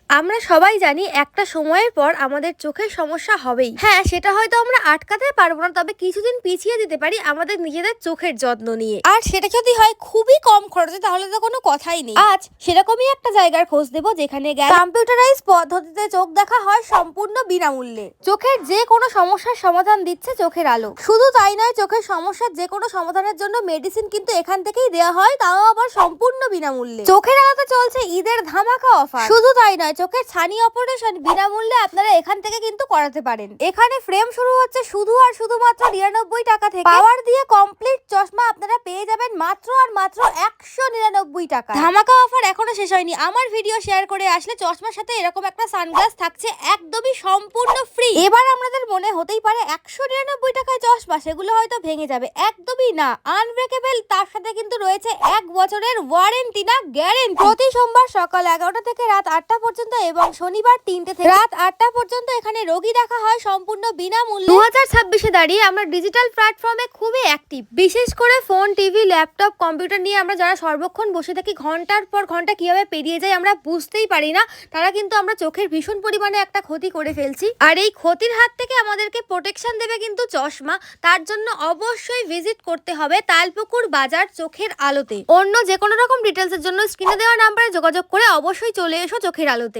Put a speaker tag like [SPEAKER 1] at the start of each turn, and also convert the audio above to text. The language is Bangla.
[SPEAKER 1] আমরা সবাই জানি একটা সময়ের পর আমাদের চোখের সমস্যা হবেই। হ্যাঁ, সেটা হয়তো আমরা আটকাতে পারবো না, তবে কিছুদিন পিছিয়ে দিতে পারি আমাদের নিজেদের চোখের যত্ন নিয়ে। আর সেটা যদি হয় খুবই কম খরচে, তাহলে তো কোনো কথাই নেই। আজ সেরকমই একটা জায়গার খোঁজ দেবো যেখানে কম্পিউটারাইজ পদ্ধতিতে চোখ দেখা হয় সম্পূর্ণ বিনামূল্যে। চোখের যে কোনো সমস্যার সমাধান দিচ্ছে চোখের আলো। শুধু তাই নয়, চোখের সমস্যার যে কোনো সমাধানের জন্য মেডিসিন কিন্তু এখান থেকেই দেওয়া হয়, তাও আবার সম্পূর্ণ বিনামূল্যে। চোখের আলোতে চলছে ঈদের ধামাকা অফার। শুধু তাই নয়, চোখের ছানি অপারেশন বিনামূল্যে আপনারা এখান থেকে কিন্তু করাতে পারেন। এখানে ফ্রেম শুরু হচ্ছে শুধু আর শুধুমাত্র 99 টাকা থেকে। পাওয়ার দিয়ে কমপ্লিট চশমা আপনারা পেয়ে যাবেন মাত্র আর মাত্র 199 টাকা। ধামাকা অফার এখনো শেষ হয়নি। আমার ভিডিও শেয়ার করে আসলে চশমার সাথে এরকম একটা সানগ্লাস থাকছে একদমই সম্পূর্ণ ফ্রি। এবার আপনাদের মনে হতেই পারে 199 টাকায় চশমা, সেগুলো হয়তো ভেঙে যাবে। একদমই না, আনব্রেকেবল। তার সাথে কিন্তু রয়েছে 1 বছরের ওয়ারেন্টি না গ্যারেন্টি। প্রতি সোমবার সকাল 11টা থেকে রাত 8টা পর্যন্ত এবং শনিবার 3টে থেকে রাত 8টা পর্যন্ত এখানে রোগী দেখা হয় সম্পূর্ণ বিনামূল্যে। 2026-এ দাঁড়িয়ে আমরা ডিজিটাল প্ল্যাটফর্মে খুবই অ্যাক্টিভ। বিশেষ করে ফোন, টিভি, ল্যাপটপ, কম্পিউটার নিয়ে আমরা যারা সর্বক্ষণ বসে থাকি, ঘন্টার পর ঘন্টা কিভাবে পেরিয়ে যায় আমরা বুঝতেই পারি না, তারা কিন্তু আমরা চোখের ভীষণ পরিমাণে একটা ক্ষতি করে ফেলছি। আর এই ক্ষতির হাত থেকে আমাদেরকে প্রোটেকশন দেবে কিন্তু চশমা। তার জন্য অবশ্যই ভিজিট করতে হবে তালপুকুর বাজার চোখের আলোতে। অন্য যে কোনো রকম ডিটেলসের জন্য স্ক্রিনে দেওয়া নাম্বারে যোগাযোগ করে অবশ্যই চলে এসো চোখের আলোতে।